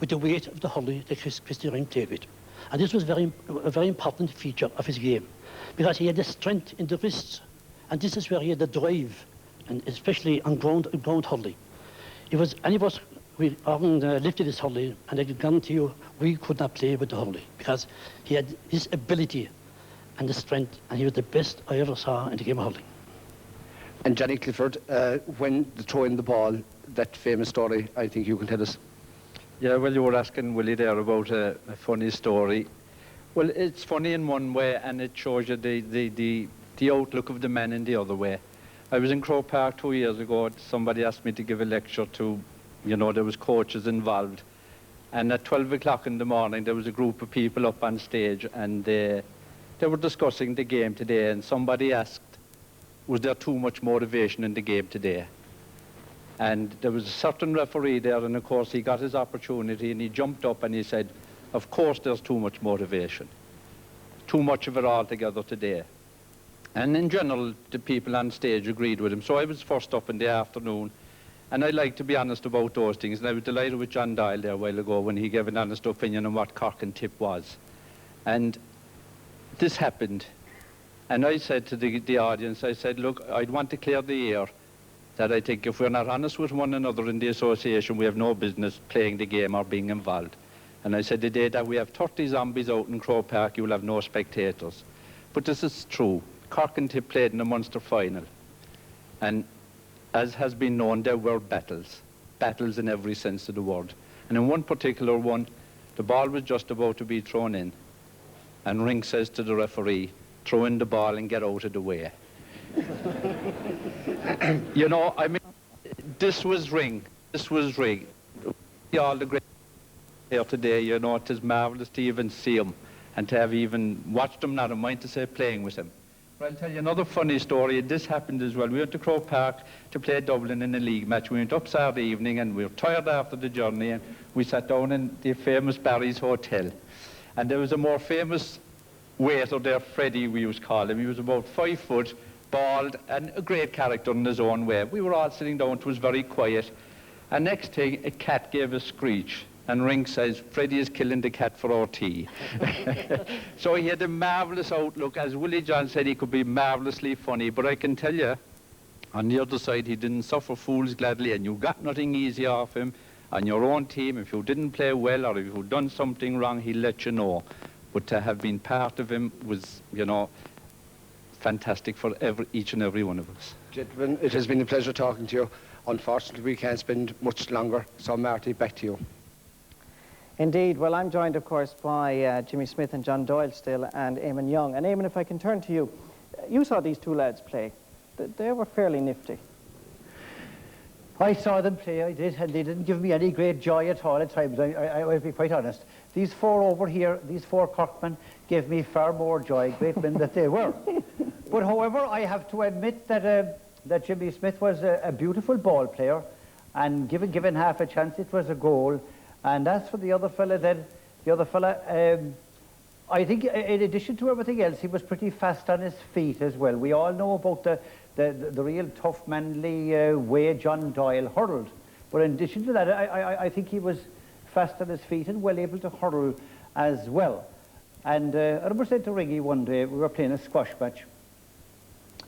with the weight of the hurley that Christy Ring played with. And this was a very important feature of his game, because he had the strength in the wrists, and this is where he had the drive, and especially on ground hurley. It was, any of us, we often lifted his hurley, and I can guarantee you we could not play with the hurley, because he had his ability and the strength, and he was the best I ever saw in the game of hurling. And Johnny Clifford, when throwing the ball, that famous story, I think you can tell us. Yeah, well, you were asking Willie there about a funny story. Well, it's funny in one way, and it shows you the outlook of the man in the other way. I was in Croke Park 2 years ago. Somebody asked me to give a lecture to, you know, there was coaches involved. And at 12 o'clock in the morning, there was a group of people up on stage, and they were discussing the game today, and somebody asked, was there too much motivation in the game today? And there was a certain referee there, and of course he got his opportunity, and he jumped up and he said, of course there's too much motivation. Too much of it altogether today. And in general, the people on stage agreed with him. So I was first up in the afternoon, and I like to be honest about those things, and I was delighted with John Doyle there a while ago when he gave an honest opinion on what Cork and Tip was. And this happened, and I said to the audience, I said, look, I'd want to clear the air that I think if we're not honest with one another in the association, we have no business playing the game or being involved. And I said, the day that we have 30 zombies out in Croke Park, you will have no spectators. But this is true. Cork and Tip played in a Munster final. And as has been known, there were battles in every sense of the word. And in one particular one, the ball was just about to be thrown in. And Ring says to the referee, throw in the ball and get out of the way. You know, I mean, this was Ring. This was Ring. All the great here today, you know, it is marvellous to even see him and to have even watched him, not a mind to say playing with him. But I'll tell you another funny story. This happened as well. We went to Croke Park to play Dublin in a league match. We went up Saturday evening, and we were tired after the journey, and we sat down in the famous Barry's Hotel. And there was a more famous waiter there, Freddie, we used to call him. He was about 5 foot, bald, and a great character in his own way. We were all sitting down. It was very quiet. And next thing, a cat gave a screech. And Ring says, Freddie is killing the cat for our tea. So he had a marvellous outlook. As Willie John said, he could be marvellously funny. But I can tell you, on the other side, he didn't suffer fools gladly, and you got nothing easy off him. On your own team, if you didn't play well or if you'd done something wrong, he'd let you know. but to have been part of him was, you know, fantastic for each and every one of us. Gentlemen, it has been a pleasure talking to you. Unfortunately, we can't spend much longer. So, Marty, back to you. Indeed. Well, I'm joined, of course, by Jimmy Smith and John Doyle still, and Eamon Young. And Eamon, if I can turn to you, you saw these two lads play. They were fairly nifty. I saw them play, I did, and they didn't give me any great joy at all at times, I will be quite honest. These four over here, these four Corkmen, gave me far more joy, great men that they were. But however, I have to admit that that Jimmy Smith was a beautiful ball player, and given half a chance, it was a goal. And as for the other fella then, I think in addition to everything else, he was pretty fast on his feet as well. We all know about the real tough, manly way John Doyle hurled. But in addition to that, I think he was fast on his feet and well able to hurl as well. And I remember saying to Ringy one day, we were playing a squash match.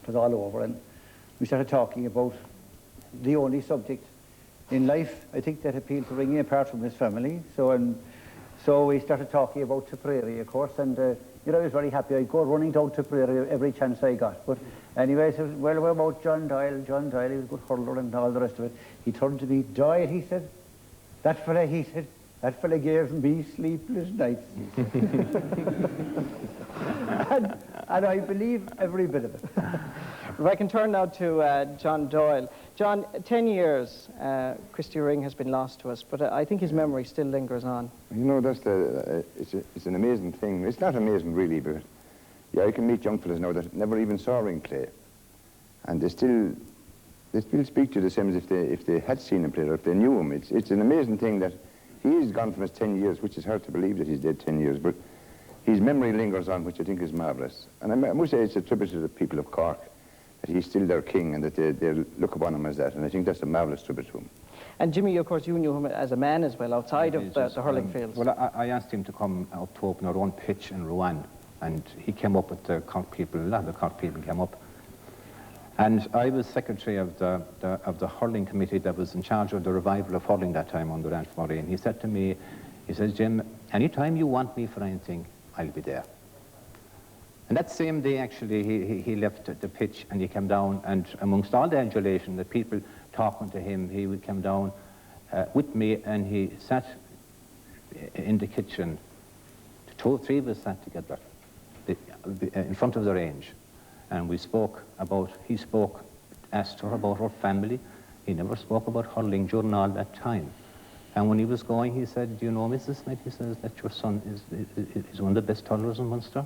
It was all over, and we started talking about the only subject in life, I think, that appealed to Ringy apart from his family. So we started talking about Tipperary, of course, and you know, I was very happy. I'd go running down Tipperary every chance I got. But anyway, I said, well, what about John Doyle? John Doyle, he was a good hurler and all the rest of it. He turned to me, Doyle, he said, that fella gave me sleepless nights. and I believe every bit of it. If I can turn now to John Doyle. John, 10 years, Christy Ring has been lost to us, but I think his memory still lingers on. You know, that's it's an amazing thing. It's not amazing, really, but yeah, I can meet young fellas now that never even saw Ring play, and they still speak to the same as if they had seen him play or if they knew him. It's an amazing thing that he's gone from his 10 years, which is hard to believe that he's dead 10 years, but his memory lingers on, which I think is marvellous. And I must say it's a tribute to the people of Cork, that he's still their king and that they look upon him as that, and I think that's a marvellous tribute to him. And Jimmy, of course, you knew him as a man as well, outside of the hurling fields. Well, I asked him to come up to open our own pitch in Rouen, and he came up with the Cork people. A lot of the Cork people came up. And I was secretary of the hurling committee that was in charge of the revival of hurling that time under Alf Murray, and he said to me, he says, Jim, anytime you want me for anything, I'll be there. And that same day, actually, he left the pitch and he came down, and amongst all the adulation, the people talking to him, he would come down with me, and he sat in the kitchen. Three of us sat together in front of the range, and we spoke about, asked her about her family. He never spoke about hurling during all that time. And when he was going, he said, do you know, Mrs. Smith, he says, that your son is one of the best hurlers in Munster?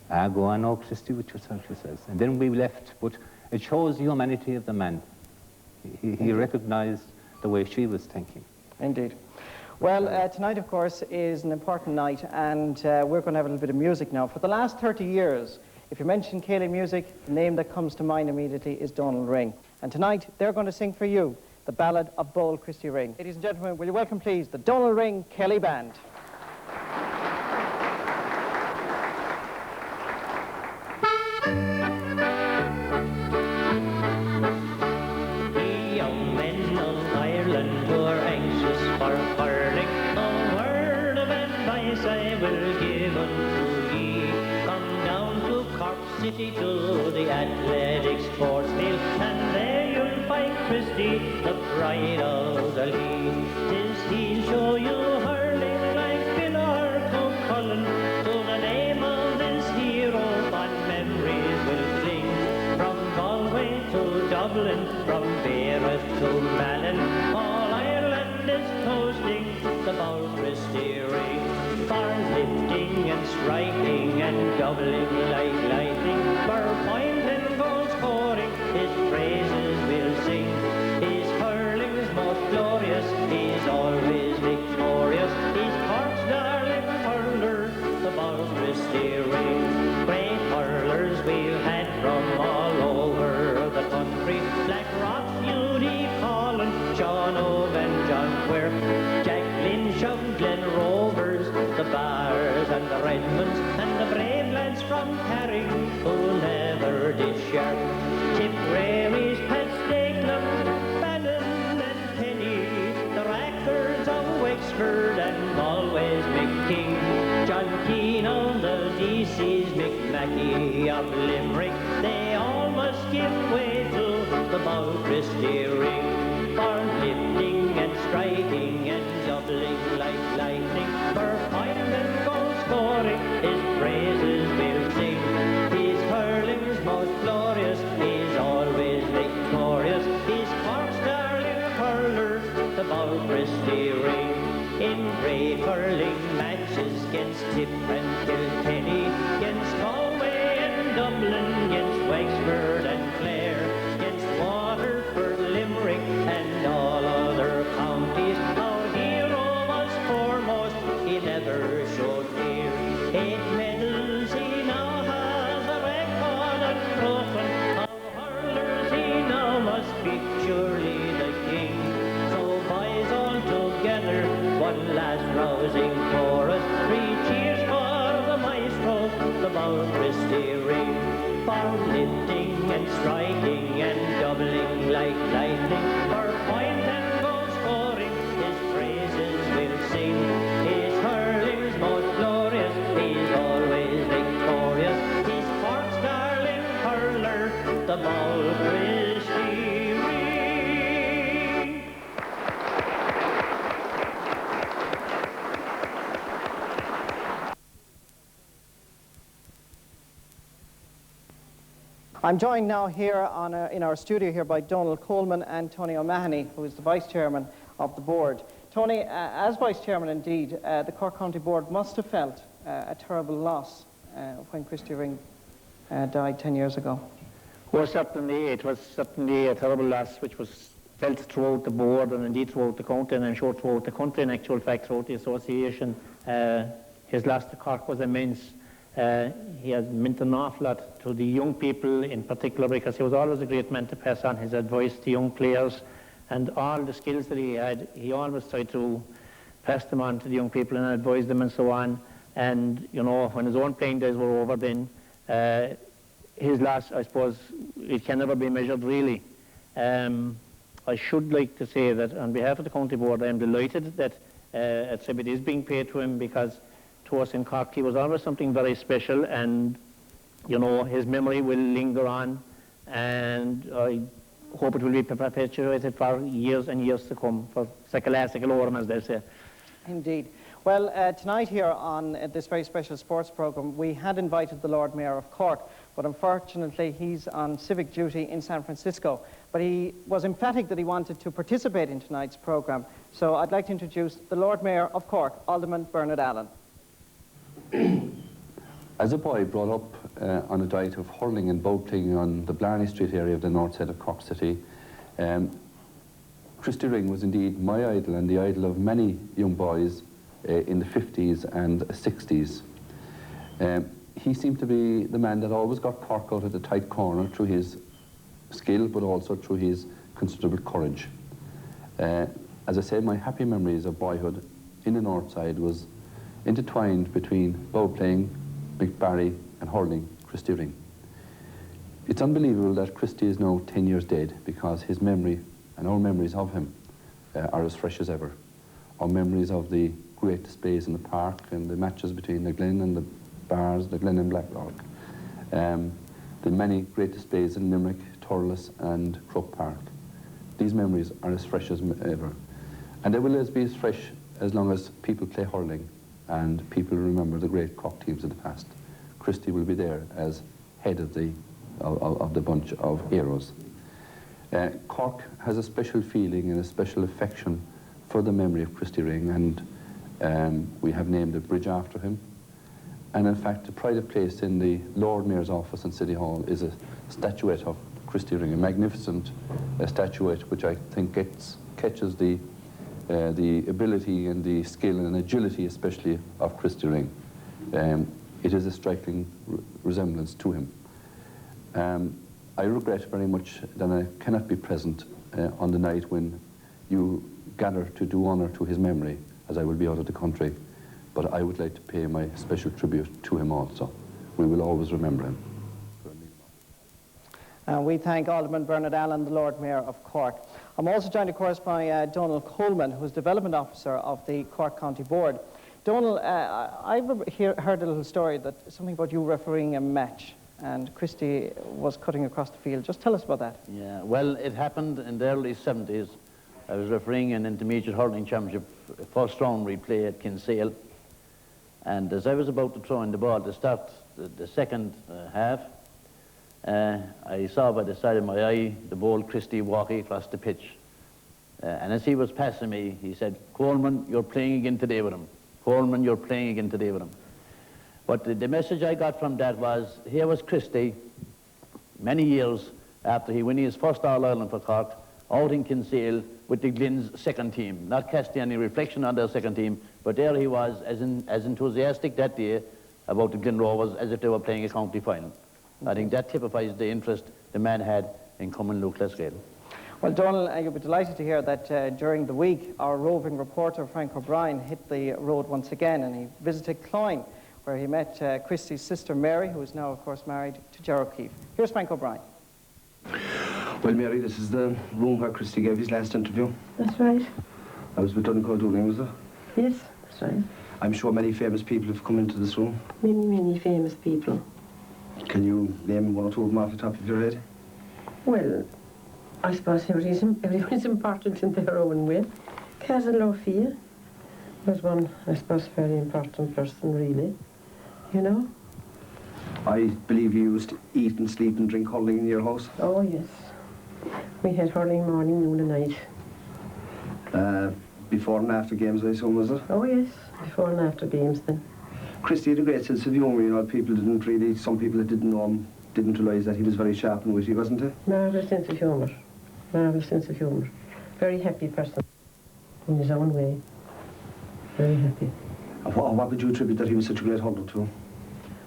Go on now, Christy, with yourself, he says. And then we left, but it shows the humanity of the man. He recognized the way she was thinking. Indeed. Well, tonight, of course, is an important night, and we're going to have a little bit of music now. For the last 30 years, if you mention Céilí music, the name that comes to mind immediately is Donald Ring. And tonight, they're going to sing for you the ballad of Bold Christy Ring. Ladies and gentlemen, will you welcome, please, the Donald Ring Céilí Band. City to the athletic sports field, and there you'll find Christy, the pride of the league. 'Tis he'll show you hurling like Bill or Cullen, to the name of this hero fond memories will cling. From Galway to Dublin, from Beirut to Malin, all Ireland is toasting the Bold Christy Ring. For lifting and striking and doubling like lightning, for point and goal scoring, his praises will sing. His hurling's most glorious, he's always victorious. He's Cork's darling hurler, the Bold Christy Ring. Great hurlers we've had from all over the country, Blackrock, Beauty, Collin, Sean Owen, John Quirk, Jack Lynch of Glen Rovers, the Bars and the Redmonds, and the brave lads from Carrick who never did shirk. Tiprary's Pat Stakelum, Bannon and Kenny, the Rackards of Wexford and always McKing, John Keane of the DC's, Mick Mackey of Limerick, they all must give way to the Bow Christy ring for lifting and striking and doubling like lightning, for point and goal scoring, his praises will sing. He's hurling's most glorious, he's always victorious, he's Cork's darling hurler, the Bow Christy ring. In great hurling matches against Tip and Kilkenny, against Galway and Dublin, against Wexford and Clare, against Waterford, Limerick and all other counties, our hero was foremost, he never showed fear. 8 medals he now has, a record unbroken, of hurlers he now must be surely the king. So boys all together, one last rousing chorus, 3 cheers for the maestro, the Bow Christy ring, for lifting and striking and doubling like lightning, for point and goal scoring, his praises will sing. His hurling's most glorious, he's always victorious, he's Cork's darling hurler, the Bow Christy ring. I'm joined now here in our studio here by Donald Coleman and Tony O'Mahony, who is the Vice Chairman of the Board. Tony, as Vice Chairman indeed, the Cork County Board must have felt a terrible loss when Christy Ring died 10 years ago. Well, certainly, it was certainly a terrible loss which was felt throughout the board and indeed throughout the county, and I'm sure throughout the country, in actual fact throughout the association. His loss to Cork was immense. He has meant an awful lot to the young people in particular, because he was always a great man to pass on his advice to young players, and all the skills that he had, he always tried to pass them on to the young people and advise them and so on. And, you know, when his own playing days were over then, his loss, I suppose, it can never be measured really. I should like to say that on behalf of the County Board, I am delighted that a tribute is being paid to him, because to us in Cork, he was always something very special, and, you know, his memory will linger on, and I hope it will be perpetuated for years and years to come, for Sekelastic Lorem, as they say. Indeed. Well, tonight here on this very special sports programme, we had invited the Lord Mayor of Cork, but unfortunately he's on civic duty in San Francisco. But he was emphatic that he wanted to participate in tonight's programme. So I'd like to introduce the Lord Mayor of Cork, Alderman Bernard Allen. As a boy brought up on a diet of hurling and boating on the Blarney Street area of the north side of Cork City, Christy Ring was indeed my idol and the idol of many young boys in the 50s and 60s. He seemed to be the man that always got Cork out of the tight corner through his skill, but also through his considerable courage. As I said, my happy memories of boyhood in the north side was intertwined between bow playing, Mick Barry and hurling Christy Ring. It's unbelievable that Christy is now 10 years dead, because his memory and our memories of him are as fresh as ever. Our memories of the great displays in the park and the matches between the Glen and the Bars, the Glen and Blacklock, the many great displays in Limerick, Thurles and Croke Park. These memories are as fresh as ever, and they will always be as fresh as long as people play hurling and people remember the great Cork teams of the past. Christy will be there as head of the bunch of heroes. Cork has a special feeling and a special affection for the memory of Christy Ring, and we have named a bridge after him. And in fact, the pride of place in the Lord Mayor's office in City Hall is a statuette of Christy Ring, a magnificent statuette which I think catches the ability and the skill and agility especially of Christy Ring. It is a striking resemblance to him. I regret very much that I cannot be present on the night when you gather to do honour to his memory, as I will be out of the country, but I would like to pay my special tribute to him also. We will always remember him. We thank Alderman Bernard Allen, the Lord Mayor of Cork. I'm also joined, of course, by Donald Coleman, who's Development Officer of the Cork County Board. Donal, I've heard a little story that something about you refereeing a match, and Christy was cutting across the field. Just tell us about that. Yeah, well, it happened in the early 70s. I was refereeing an intermediate hurling championship, first round replay at Kinsale. And as I was about to throw in the ball to start the second half, I saw by the side of my eye the bold Christy walking across the pitch. And as he was passing me, he said, "Coleman, you're playing again today with him. Coleman, you're playing again today with him." But the message I got from that was, here was Christy, many years after he winning his first All-Ireland for Cork, out in Kinsale with the Glyn's second team, not casting any reflection on their second team, but there he was as enthusiastic that day about the Glyn Rovers as if they were playing a county final. I think that typifies the interest the man had in coming Luke Lescale. Well, Donal, you'll be delighted to hear that during the week, our roving reporter, Frank O'Brien, hit the road once again, and he visited Cloyne, where he met Christy's sister Mary, who is now, of course, married to Ger O'Keefe. Here's Frank O'Brien. Well, Mary, this is the room where Christy gave his last interview. That's right. I was with Donegal Dooley, was it? Yes, that's right. I'm sure many famous people have come into this room. Many, many famous people. Can you name one or two of them off the top of your head? Well, I suppose everybody's important in their own way. Cousin Lofia was one, I suppose, very important person, really. You know? I believe you used to eat and sleep and drink hurling in your house. Oh, yes. We had hurling morning, noon and night. Before and after games, I assume, was it? Oh, yes. Before and after games, then. Christy had a great sense of humour, you know. People didn't really, some people that didn't know him didn't realise that he was very sharp and witty, wasn't he? Marvellous sense of humour. Marvellous sense of humour. Very happy person. In his own way. Very happy. And what would you attribute that he was such a great hurler to?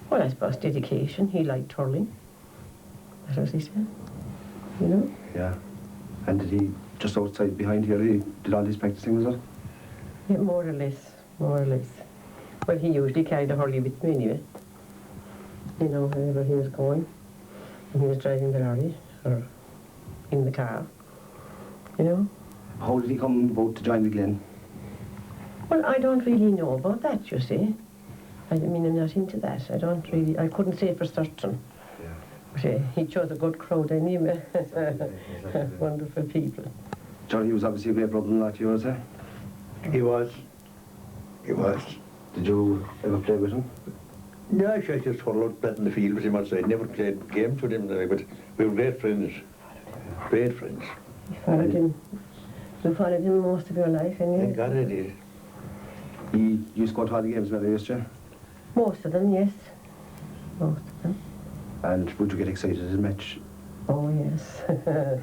Well, I suppose dedication. He liked hurling. That's what he said. You know? Yeah. And did he, just outside behind here, he did all his practicing, was it? Yeah, more or less. More or less. Well, he usually carried the hurley with me anyway. You know, wherever he was going. When he was driving the lorry, or in the car. You know? How did he come about to join the Glen? Well, I don't really know about that, you see. I mean, I'm not into that. I couldn't say for certain. Yeah. But he chose a good crowd anyway. Wonderful people. Johnny, he was obviously a great brother-in-law to yours, eh? He was. He was. Did you ever play with him? Yeah, I just followed that in the field with him outside. I never played games with him, but we were great friends. Great friends. You followed him. You followed him most of your life, anyway. Thank God I did. He used to go to all the games, Mary, used you? Most of them, yes. Most of them. And would you get excited at a match? Oh, yes. Oh,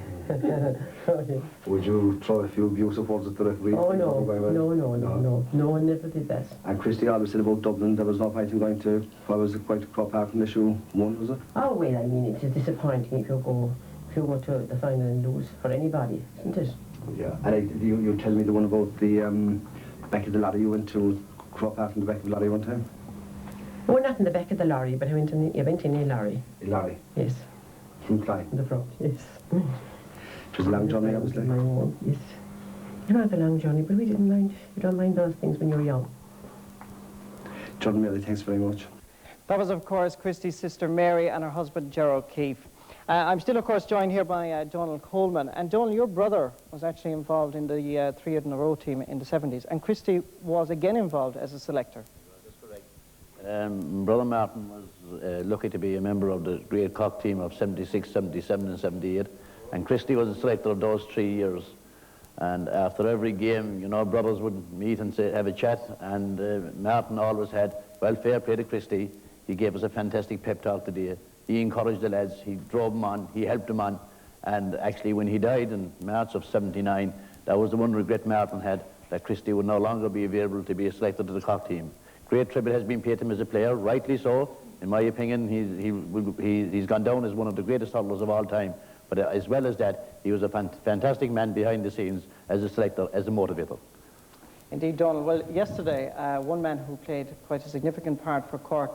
yes. Would you throw a few abusive words at the referee? Oh, no, I never did that. And Christy always said about Dublin, there was no point in going to, what was it, quite Crow Park unless you won, was it? Oh, well, I mean, it is disappointing if you go to the final and lose for anybody, isn't it? Yeah. And you tell me the one about the back of the lorry. You went to Crow Park in the back of the lorry one time? Oh, not in the back of the lorry, but I went in a lorry. A lorry? Yes. From Clyde? In the front, yes. It was a long journey, obviously. My own, yes. It was a long journey, but we didn't mind. You don't mind those things when you're young. John Mary, thanks very much. That was, of course, Christy's sister Mary and her husband, Ger O'Keefe. I'm still, of course, joined here by Donal Coleman. And Donal, your brother was actually involved in the 3 in a row team in the 70s. And Christy was again involved as a selector. That's correct. Brother Martin was lucky to be a member of the great Cork team of 76, 77 and 78. And Christy was a selector of those 3 years. And after every game, you know, brothers would meet and have a chat. And Martin always had, well, fair play to Christy. He gave us a fantastic pep talk today. He encouraged the lads, he drove them on, he helped them on. And actually when he died in March of 79, that was the one regret Martin had, that Christy would no longer be available to be a selector to the Cork team. Great tribute has been paid to him as a player, rightly so. In my opinion, he's gone down as one of the greatest hurlers of all time. But as well as that, he was a fantastic man behind the scenes as a selector, as a motivator. Indeed, Donal. Well, yesterday, one man who played quite a significant part for Cork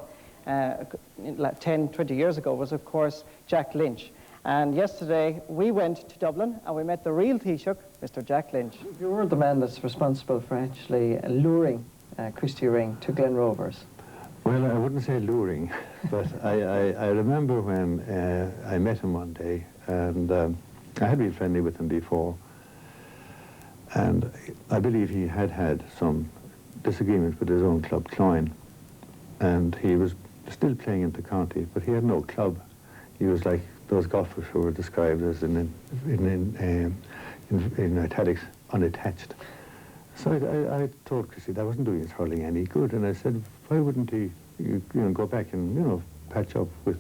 10, 20 years ago was, of course, Jack Lynch. And yesterday, we went to Dublin and we met the real Taoiseach, Mr. Jack Lynch. You were the man that's responsible for actually luring Christy Ring to Glen Rovers? Well, I wouldn't say luring, but I remember when I met him one day, and I had been friendly with him before, and I believe he had had some disagreement with his own club, Cloyne, and he was still playing in the county, but he had no club. He was like those golfers who were described as in italics, unattached. So I told Christy that wasn't doing his hurling any good, and I said, why wouldn't he go back and patch up with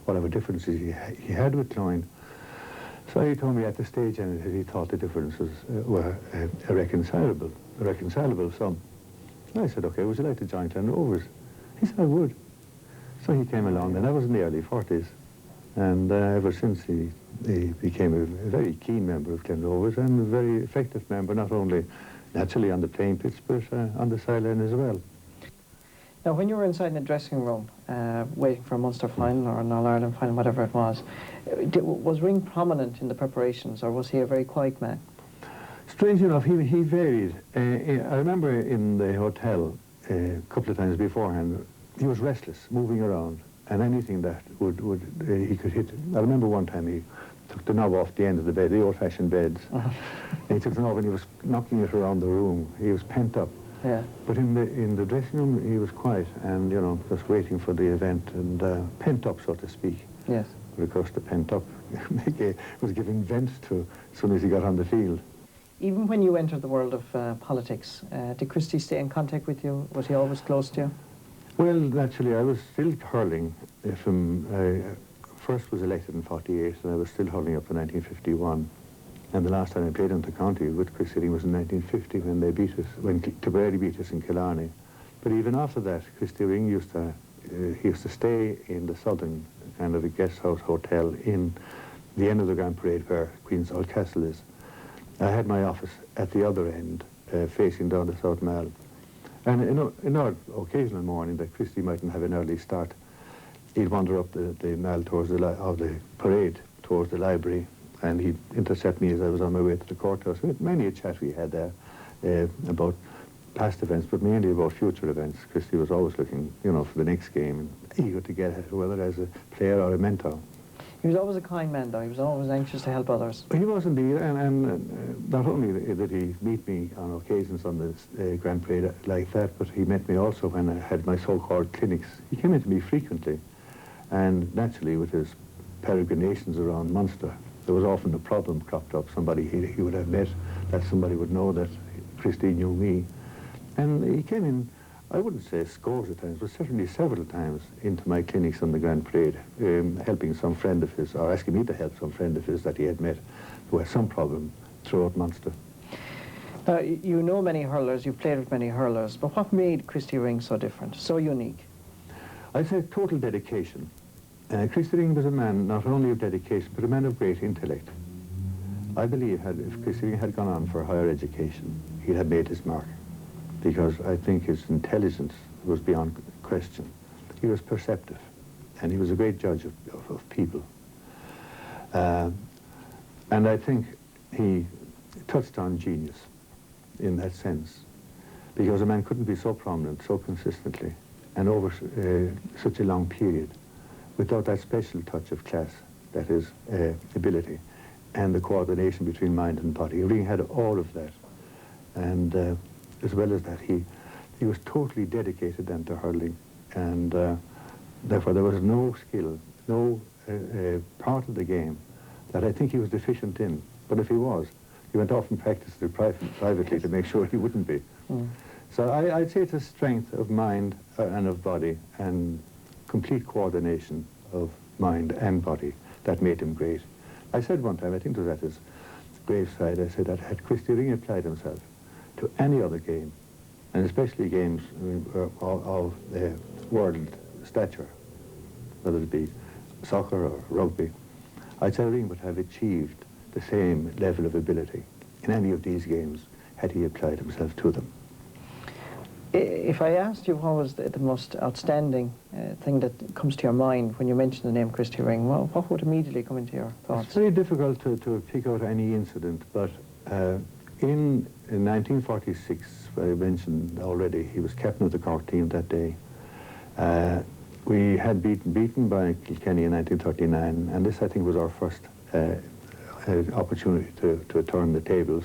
whatever differences he had with Cloyne? So he told me at the stage end that he thought the differences were irreconcilable. So I said, okay, would you like to join Glen Rovers? He said, I would. So he came along, and I was in the early 40s. And ever since he became a very keen member of Glen Rovers and a very effective member, not only naturally on the playing pitch, but on the sideline as well. Now, when you were inside the dressing room, waiting for a Munster final or an All-Ireland final, whatever it was Ring prominent in the preparations, or was he a very quiet man? Strange enough, he varied. I remember in the hotel a couple of times beforehand, he was restless, moving around, and anything that he could hit. I remember one time he took the knob off the end of the bed, the old-fashioned beds. And he took the knob and he was knocking it around the room. He was pent up. Yeah. But in the dressing room, he was quiet and, just waiting for the event and pent up, so to speak. Yes. But of course, the pent up was giving vent to as soon as he got on the field. Even when you entered the world of politics, did Christy stay in contact with you? Was he always close to you? Well, naturally, I was still hurling from, first was elected in 48, and I was still hurling up in 1951. And the last time I played in the county with Christy was in 1950 when they beat us, when Tipperary beat us in Killarney. But even after that, Christy Ring used to stay in the southern kind of a guest house hotel in the end of the Grand Parade where Queen's Old Castle is. I had my office at the other end, facing down the South Mall. And in our occasional morning that Christy mightn't have an early start, he'd wander up the mall towards the parade, towards the library, and he'd intercept me as I was on my way to the courthouse. Many a chat we had there about past events, but mainly about future events. Christy was always looking, for the next game, and eager to get it, whether as a player or a mentor. He was always a kind man, though. He was always anxious to help others. He was indeed, and not only did he meet me on occasions on the Grand Parade like that, but he met me also when I had my so-called clinics. He came in to me frequently, and naturally with his peregrinations around Munster, there was often a problem cropped up. Somebody he would have met, that somebody would know that Christy knew me. And he came in, I wouldn't say scores of times, but certainly several times into my clinics on the Grand Parade, helping some friend of his, or asking me to help some friend of his that he had met who had some problem throughout Munster. Now, you know many hurlers, you've played with many hurlers, but what made Christy Ring so different, so unique? I'd say total dedication. Christy Ring was a man not only of dedication, but a man of great intellect. I believe if Christy Ring had gone on for higher education, he'd have made his mark, because I think his intelligence was beyond question. He was perceptive, and he was a great judge of people. And I think he touched on genius in that sense, because a man couldn't be so prominent so consistently and over such a long period without that special touch of class, that is ability, and the coordination between mind and body. He really had all of that. And as well as that, he was totally dedicated then to hurling, and therefore there was no skill, no part of the game that I think he was deficient in. But if he was, he went off and practiced it privately to make sure he wouldn't be. Mm. So I'd say it's a strength of mind and of body and complete coordination of mind and body that made him great. I said one time, I think it was at his graveside, I said that had Christy Ring applied himself to any other game, and especially games of world stature, whether it be soccer or rugby, I'd say Ring would have achieved the same level of ability in any of these games had he applied himself to them. If I asked you what was the most outstanding thing that comes to your mind when you mention the name Christy Ring, well, what would immediately come into your thoughts? It's very difficult to pick out any incident, but in in 1946, I mentioned already, he was captain of the Cork team that day. We had beaten by Kilkenny in 1939, and this, I think, was our first opportunity to turn the tables.